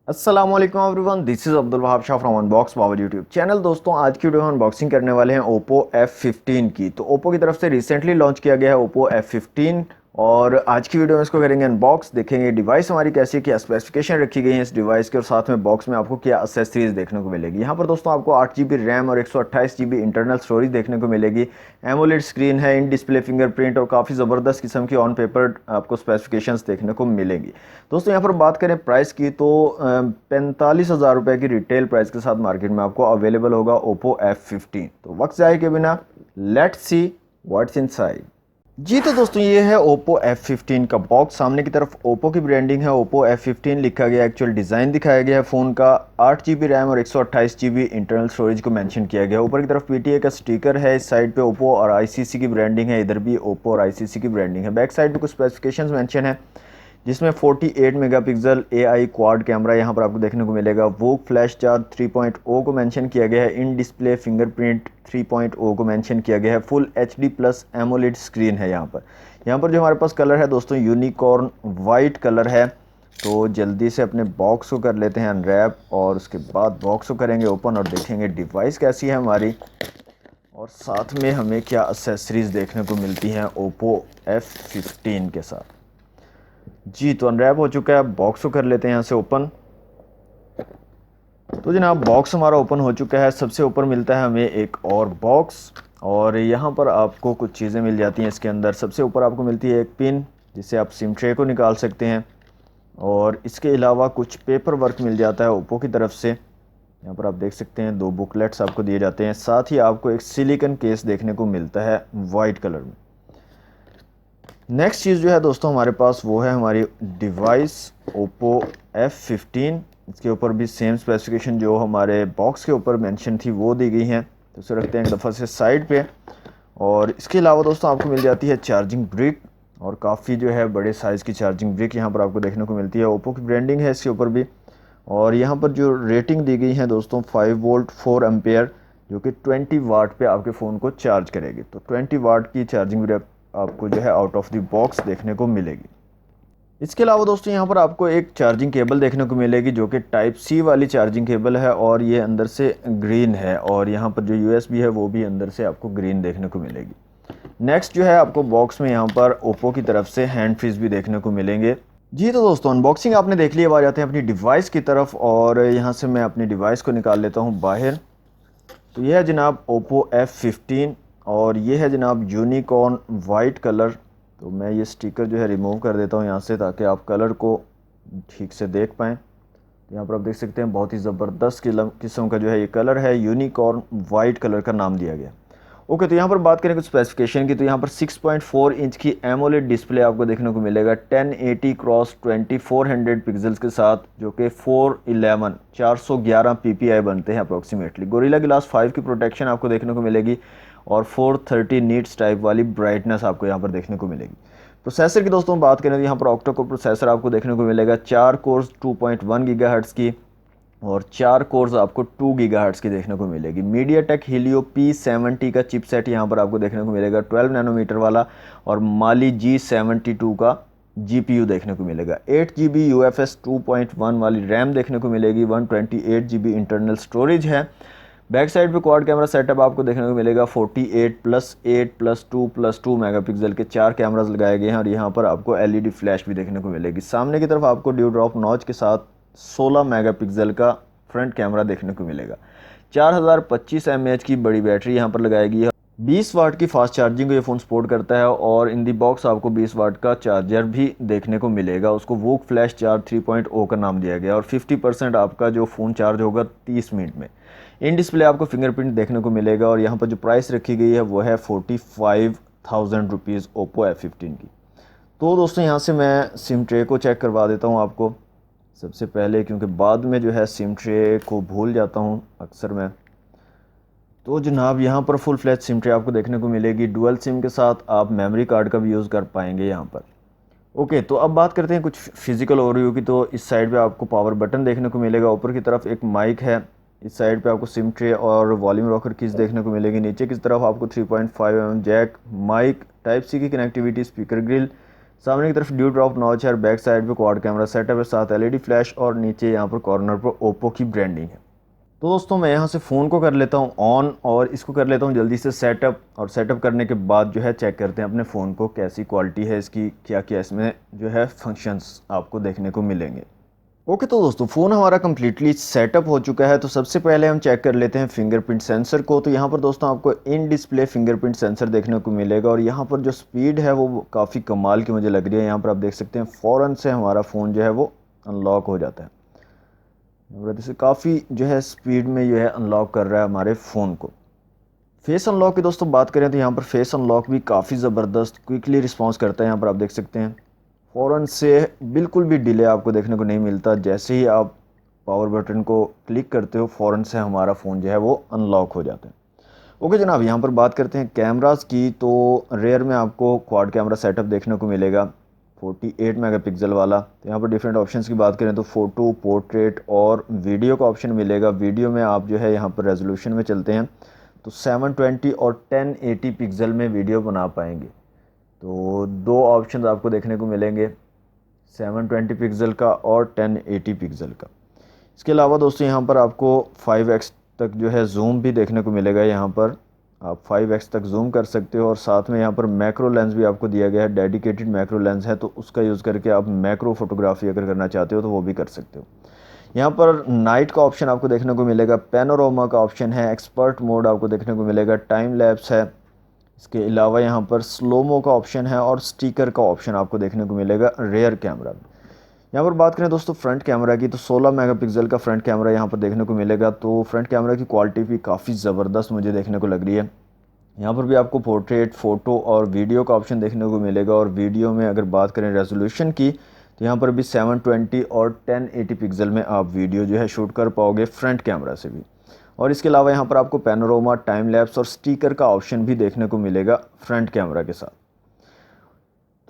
अस्सलाम वालेकुम everyone, this is Abdul Wahab Shah from unbox Babar YouTube channel. दोस्तों आज की वीडियो में अनबॉक्सिंग करने वाले हैं ओप्पो F15 की। तो ओप्पो की तरफ से रिसेंटली लॉन्च किया गया है ओप्पो F15 और आज की वीडियो में इसको करेंगे अनबॉक्स, देखेंगे डिवाइस हमारी कैसी, क्या स्पेसिफिकेशन रखी गई है इस डिवाइस के और साथ में बॉक्स में आपको क्या एक्सेसरीज देखने को मिलेगी। यहाँ पर दोस्तों आपको 8 GB रैम और 128 GB इंटरनल स्टोरेज देखने को मिलेगी। एमोलेड स्क्रीन है, इन डिस्प्ले फिंगरप्रिंट और काफ़ी ज़बरदस्त किस्म की ऑन पेपर आपको स्पेसिफिकेशंस देखने को मिलेंगी। दोस्तों यहाँ पर बात करें प्राइस की तो 45,000 रुपये की रिटेल प्राइस के साथ मार्केट में आपको अवेलेबल होगा ओप्पो F15। तो वक्त जाए के बिना लेट्स सी व्हाट्स इनसाइड। जी तो दोस्तों ये है ओप्पो F15 का बॉक्स। सामने की तरफ ओप्पो की ब्रांडिंग है, ओप्पो F15 लिखा गया, एक्चुअल डिज़ाइन दिखाया गया है फ़ोन का। 8 GB रैम और 128 GB इंटरनल स्टोरेज को मेंशन किया गया। ऊपर की तरफ PTA का स्टिकर है, इस साइड पे ओप्पो और ICC की ब्रांडिंग है, इधर भी ओप्पो और ICC की ब्रांडिंग है। बैक साइड पे कुछ स्पेसिफिकेशंस मेंशन है जिसमें 48 मेगापिक्सल AI क्वाड कैमरा यहाँ पर आपको देखने को मिलेगा। वोक फ्लैश चार्ज 3.0 को मेंशन किया गया है। इन डिस्प्ले फिंगरप्रिंट 3.0 को मेंशन किया गया है। Full HD plus AMOLED screen है। यहाँ पर जो हमारे पास कलर है दोस्तों यूनिकॉर्न वाइट कलर है। तो जल्दी से अपने बॉक्स को कर लेते हैं अनरैप और उसके बाद बॉक्स को करेंगे ओपन और देखेंगे डिवाइस कैसी है हमारी और साथ में हमें क्या एक्सेसरीज देखने को मिलती हैं ओप्पो F15 के साथ। जी तो अनरैप हो चुका है, बॉक्स को कर लेते हैं यहाँ से ओपन। तो जनाब बॉक्स हमारा ओपन हो चुका है। सबसे ऊपर मिलता है हमें एक और बॉक्स और यहाँ पर आपको कुछ चीज़ें मिल जाती हैं इसके अंदर। सबसे ऊपर आपको मिलती है एक पिन जिससे आप सिम ट्रे को निकाल सकते हैं और इसके अलावा कुछ पेपर वर्क मिल जाता है ओप्पो की तरफ से। यहाँ पर आप देख सकते हैं 2 बुकलेट्स आपको दिए जाते हैं। साथ ही आपको एक सिलिकॉन केस देखने को मिलता है वाइट कलर में। नेक्स्ट चीज़ जो है दोस्तों हमारे पास वो है हमारी डिवाइस ओप्पो F15। इसके ऊपर भी सेम स्पेसिफिकेशन जो हमारे बॉक्स के ऊपर मेंशन थी वो दी गई हैं। तो उसे रखते हैं एक दफ़ा से साइड पे। और इसके अलावा दोस्तों आपको मिल जाती है चार्जिंग ब्रिक और काफ़ी जो है बड़े साइज़ की चार्जिंग ब्रिक यहाँ पर आपको देखने को मिलती है। ओप्पो की ब्रांडिंग है इसके ऊपर भी। और यहाँ पर जो रेटिंग दी गई है दोस्तों 5 वोल्ट 4 एम्पेयर जो कि 20 वाट पे आपके फ़ोन को चार्ज करेगी। तो 20 वाट की चार्जिंग ब्रिक आपको जो है आउट ऑफ द बॉक्स देखने को मिलेगी। इसके अलावा दोस्तों यहाँ पर आपको एक चार्जिंग केबल देखने को मिलेगी जो कि टाइप सी वाली चार्जिंग केबल है और ये अंदर से ग्रीन है और यहाँ पर जो USB है वो भी अंदर से आपको ग्रीन देखने को मिलेगी। नेक्स्ट जो है आपको बॉक्स में यहाँ पर ओप्पो की तरफ से हैंड फ्रीज भी देखने को मिलेंगे। जी तो दोस्तों अनबॉक्सिंग आपने देख लिया। अब आ जाते हैं अपनी डिवाइस की तरफ और यहाँ से मैं अपनी डिवाइस को निकाल लेता हूँ बाहर। तो ये है जनाब ओप्पो F15 और ये है जनाब यूनिकॉर्न वाइट कलर। तो मैं ये स्टिकर जो है रिमूव कर देता हूँ यहाँ से ताकि आप कलर को ठीक से देख पाएँ। तो यहाँ पर आप देख सकते हैं बहुत ही ज़बरदस्त किस्म का जो है ये कलर है, यूनिकॉर्न वाइट कलर का नाम दिया गया। ओके तो यहाँ पर बात करें कुछ स्पेसिफिकेशन की तो यहाँ पर 6.4 इंच की एमोलेड डिस्प्ले आपको देखने को मिलेगा 1080 क्रॉस 2400 पिक्सल्स के साथ जो कि 411 PPI बनते हैं अप्रोक्सीमेटली। गोरिल्ला ग्लास 5 की प्रोटेक्शन आपको देखने को मिलेगी और 430 नीट्स टाइप वाली ब्राइटनेस आपको यहाँ पर देखने को मिलेगी। प्रोसेसर की दोस्तों बात करें तो यहाँ पर ऑक्टा कोर प्रोसेसर आपको देखने को मिलेगा 4 कोर्स 2.1 गीगाहर्ट्ज़ की और 4 कोर्स आपको 2 गीगाहर्ट्ज़ की देखने को मिलेगी। मीडियाटेक हीलियो P70 का चिपसेट यहाँ पर आपको देखने को मिलेगा 12 नैनोमीटर वाला और माली G72 का GPU देखने को मिलेगा। 8 GB UFS 2.1 वाली रैम देखने को मिलेगी। 128 GB इंटरनल स्टोरेज है। बैक साइड पे क्वाड कैमरा सेटअप आपको देखने को मिलेगा 48 प्लस 8 प्लस 2 प्लस 2 मेगापिक्सल के 4 कैमराज लगाए गए हैं और यहाँ पर आपको LED फ्लैश भी देखने को मिलेगी। सामने की तरफ आपको ड्यू ड्रॉप नॉच के साथ 16 मेगापिक्सल का फ्रंट कैमरा देखने को मिलेगा। 4025 mAh की बड़ी बैटरी यहाँ पर लगाएगी है। 20 वाट की फास्ट चार्जिंग को ये फ़ोन सपोर्ट करता है और इन दी बॉक्स आपको 20 वाट का चार्जर भी देखने को मिलेगा। उसको वोक फ्लैश चार्ज 3.0 का नाम दिया गया और 50% आपका जो फ़ोन चार्ज होगा 30 मिनट में। इन डिस्प्ले आपको फिंगरप्रिंट देखने को मिलेगा और यहाँ पर जो प्राइस रखी गई है वो है 45,000 रुपीज़ ओप्पो F15 की। तो दोस्तों यहाँ से मैं सिम ट्रे को चेक करवा देता हूँ आपको सबसे पहले, क्योंकि बाद में जो है सिम ट्रे को भूल जाता हूँ अक्सर मैं। तो जनाब यहाँ पर फुल फ्लैश सिम ट्रे आपको देखने को मिलेगी। डुअल सिम के साथ आप मेमोरी कार्ड का भी यूज़ कर पाएंगे यहाँ पर। ओके तो अब बात करते हैं कुछ फिजिकल ओवरव्यू की। तो इस साइड पे आपको पावर बटन देखने को मिलेगा, ऊपर की तरफ एक माइक है, इस साइड पे आपको सिम ट्रे और वॉल्यूम रॉकर कीज देखने को मिलेगी। नीचे की तरफ आपको 3.5 mm jack, mic, type C की कनेक्टिविटी, स्पीकर ग्रिल, सामने की तरफ ड्यू ड्रॉप नॉच है, बैक साइड पे क्वाड कैमरा सेटअप है, साथ एलईडी फ्लैश और नीचे यहाँ पर कॉर्नर पर ओप्पो की ब्रांडिंग है। तो दोस्तों मैं यहाँ से फ़ोन को कर लेता हूँ ऑन और इसको कर लेता हूँ जल्दी से सेटअप, और सेटअप करने के बाद जो है चेक करते हैं अपने फ़ोन को कैसी क्वालिटी है इसकी, क्या क्या इसमें जो है फंक्शंस आपको देखने को मिलेंगे। ओके तो दोस्तों फ़ोन हमारा कम्प्लीटली सेटअप हो चुका है। तो सबसे पहले हम चेक कर लेते हैं फिंगरप्रिंट सेंसर को। तो यहाँ पर दोस्तों आपको इन डिस्प्ले फिंगरप्रिंट सेंसर देखने को मिलेगा और यहाँ पर जो स्पीड है वो काफ़ी कमाल की मुझे लग रही है। यहाँ पर आप देख सकते हैं फ़ौरन से हमारा फ़ोन जो है वो अनलॉक हो जाता है। जैसे काफ़ी जो है स्पीड में जो है अनलॉक कर रहा है हमारे फ़ोन को। फेस अनलॉक की दोस्तों बात करें तो यहाँ पर फेस अनलॉक भी काफ़ी ज़बरदस्त क्विकली रिस्पॉन्स करता है। यहाँ पर आप देख सकते हैं फ़ौरन से बिल्कुल भी डिले आपको देखने को नहीं मिलता। जैसे ही आप पावर बटन को क्लिक करते हो फ़ौरन से हमारा फ़ोन जो है वो अनलॉक हो जाता है। ओके जनाब, यहाँ पर बात करते हैं कैमरास की। तो रेयर में आपको क्वाड कैमरा सेटअप देखने को मिलेगा 48 मेगापिक्सल वाला। तो यहाँ पर डिफरेंट ऑप्शंस की बात करें तो फ़ोटो, पोर्ट्रेट और वीडियो का ऑप्शन मिलेगा। वीडियो में आप जो है यहाँ पर रेजोल्यूशन में चलते हैं तो 720 और 1080 पिक्सल में वीडियो बना पाएंगे। तो दो ऑप्शन आपको देखने को मिलेंगे, 720 पिक्सल का और 1080 पिक्सल का। इसके अलावा दोस्तों यहाँ पर आपको 5x तक जो है जूम भी देखने को मिलेगा। यहाँ पर आप 5x तक जूम कर सकते हो और साथ में यहाँ पर मैक्रो लेंस भी आपको दिया गया है। डेडिकेटेड मैक्रो लेंस है तो उसका यूज़ करके आप मैक्रो फोटोग्राफी अगर करना चाहते हो तो वो भी कर सकते हो। यहाँ पर नाइट का ऑप्शन आपको देखने को मिलेगा, पैनोरामा का ऑप्शन है, एक्सपर्ट मोड आपको देखने को मिलेगा, टाइम लैप्स है। इसके अलावा यहाँ पर स्लोमो का ऑप्शन है और स्टिकर का ऑप्शन आपको देखने को मिलेगा रेयर कैमरा में। यहाँ पर बात करें दोस्तों फ्रंट कैमरा की तो 16 मेगापिक्सल का फ्रंट कैमरा यहाँ पर देखने को मिलेगा। तो फ्रंट कैमरा की क्वालिटी भी काफ़ी ज़बरदस्त मुझे देखने को लग रही है। यहाँ पर भी आपको पोर्ट्रेट, फ़ोटो और वीडियो का ऑप्शन देखने को मिलेगा। और वीडियो में अगर बात करें रेजोल्यूशन की तो यहाँ पर भी 720 और 1080 पिक्सल में आप वीडियो जो है शूट कर पाओगे फ्रंट कैमरा से भी। और इसके अलावा यहाँ पर आपको पैनोरामा, टाइम लैप्स और स्टिकर का ऑप्शन भी देखने को मिलेगा फ्रंट कैमरा के साथ।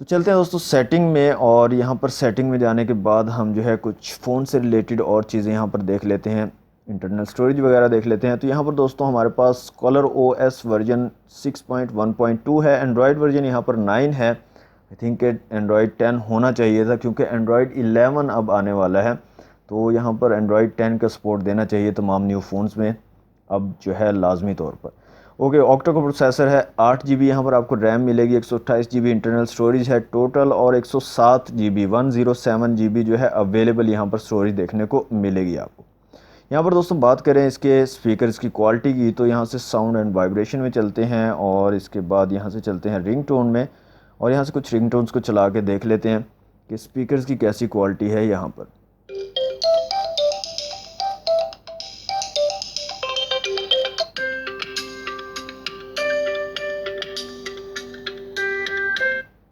तो चलते हैं दोस्तों सेटिंग में, और यहाँ पर सेटिंग में जाने के बाद हम जो है कुछ फ़ोन से रिलेटेड और चीज़ें यहाँ पर देख लेते हैं, इंटरनल स्टोरेज वगैरह देख लेते हैं। तो यहाँ पर दोस्तों हमारे पास कलर OS वर्जन 6.1.2 है, एंड्रॉयड वर्जन यहाँ पर 9 है। आई थिंक एंड्रॉयड 10 होना चाहिए था क्योंकि एंड्रॉयड 11 अब आने वाला है। तो यहाँ पर एंड्रॉयड 10 का सपोर्ट देना चाहिए तमाम न्यू फ़ोन्स में अब जो है लाजमी तौर पर। ओके, ऑक्टा का प्रोसेसर है, 8 GB यहाँ पर आपको रैम मिलेगी, 128 GB इंटरनल स्टोरेज है टोटल और 107 GB 107 GB जो है अवेलेबल यहाँ पर स्टोरेज देखने को मिलेगी आपको। यहाँ पर दोस्तों बात करें इसके स्पीकर्स की क्वालिटी की तो यहाँ से साउंड एंड वाइब्रेशन में चलते हैं और इसके बाद यहाँ से चलते हैं रिंगटोन में, और यहाँ से कुछ रिंगटोन्स को चला के देख लेते हैं कि स्पीकर्स की कैसी क्वालिटी है। यहाँ पर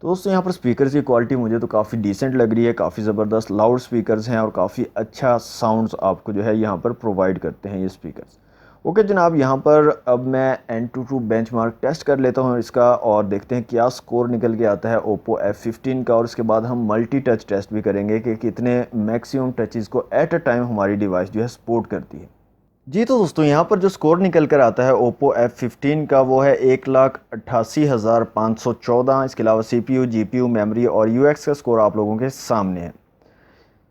तो दोस्तों यहाँ पर स्पीकर्स की क्वालिटी मुझे तो काफ़ी डिसेंट लग रही है, काफ़ी ज़बरदस्त लाउड स्पीकर्स हैं और काफ़ी अच्छा साउंड्स आपको जो है यहाँ पर प्रोवाइड करते हैं ये स्पीकर्स। ओके जनाब, यहाँ पर अब मैं Antutu बेंचमार्क टेस्ट कर लेता हूँ इसका और देखते हैं क्या स्कोर निकल के आता है Oppo F15 का, और इसके बाद हम मल्टी टच टेस्ट भी करेंगे कि कितने मैक्सिमम टचेज़ को एट अ टाइम हमारी डिवाइस जो है सपोर्ट करती है। जी तो दोस्तों यहाँ पर जो स्कोर निकल कर आता है Oppo F15 का वो है 1,88,514। इसके अलावा CPU, GPU, मेमोरी और UX का स्कोर आप लोगों के सामने है।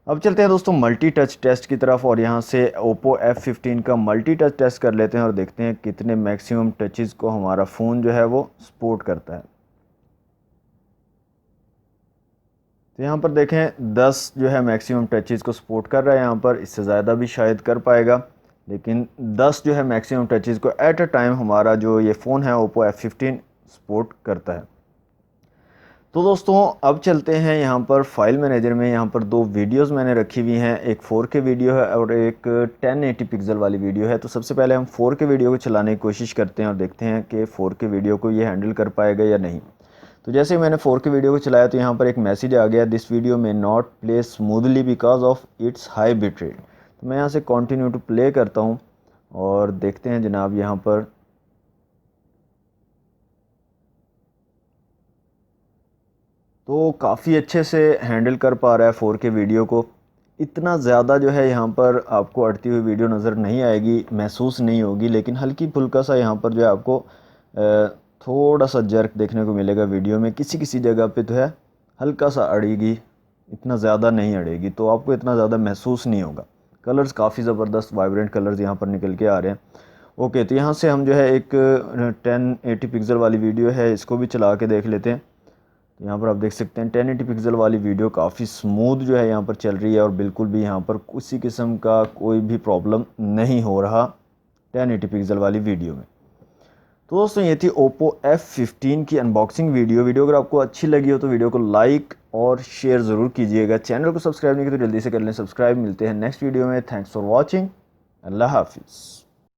अब चलते हैं दोस्तों मल्टी टच टेस्ट की तरफ, और यहाँ से Oppo F15 का मल्टी टच टेस्ट कर लेते हैं और देखते हैं कितने मैक्सिमम टचेज़ को हमारा फ़ोन जो है वो सपोर्ट करता है। तो यहाँ पर देखें 10 जो है मैक्सिमम टचेज़ को सपोर्ट कर रहा है। यहाँ पर इससे ज़्यादा भी शायद कर पाएगा, लेकिन 10 जो है मैक्सिमम टचेज़ को एट अ टाइम हमारा जो ये फ़ोन है Oppo F15 सपोर्ट करता है। तो दोस्तों अब चलते हैं यहाँ पर फाइल मैनेजर में। यहाँ पर दो वीडियोस मैंने रखी हुई हैं, एक 4K वीडियो है और एक 1080 पिक्सल वाली वीडियो है। तो सबसे पहले हम 4K वीडियो को चलाने की कोशिश करते हैं और देखते हैं कि 4K वीडियो को ये हैंडल कर पाएगा या नहीं। तो जैसे ही मैंने 4K वीडियो को चलाया तो यहाँ पर एक मैसेज आ गया, दिस वीडियो में not play smoothly because of its high bit rate. तो मैं यहाँ से कंटिन्यू टू प्ले करता हूँ और देखते हैं जनाब यहाँ पर तो काफ़ी अच्छे से हैंडल कर पा रहा है 4K वीडियो को। इतना ज़्यादा जो है यहाँ पर आपको अड़ती हुई वीडियो नज़र नहीं आएगी, महसूस नहीं होगी, लेकिन हल्की फुल्का सा यहाँ पर जो है आपको थोड़ा सा जर्क देखने को मिलेगा वीडियो में, किसी किसी जगह पे तो है हल्का सा अड़ेगी, इतना ज़्यादा नहीं अड़ेगी, तो आपको इतना ज़्यादा महसूस नहीं होगा। कलर्स काफ़ी ज़बरदस्त वाइब्रेंट कलर्स यहाँ पर निकल के आ रहे हैं। ओके, तो यहाँ से हम जो है एक 1080 पिक्सल वाली वीडियो है, इसको भी चला के देख लेते हैं। तो यहाँ पर आप देख सकते हैं 1080 पिक्सल वाली वीडियो काफ़ी स्मूथ जो है यहाँ पर चल रही है और बिल्कुल भी यहाँ पर किसी किस्म का कोई भी प्रॉब्लम नहीं हो रहा 1080 पिक्सल वाली वीडियो में। तो दोस्तों ये थी Oppo F15 की अनबॉक्सिंग वीडियो। अगर आपको अच्छी लगी हो तो वीडियो को लाइक और शेयर ज़रूर कीजिएगा। चैनल को सब्सक्राइब नहीं किया तो जल्दी से कर लें सब्सक्राइब। मिलते हैं नेक्स्ट वीडियो में। Thanks for watching. अल्लाह हाफिज़।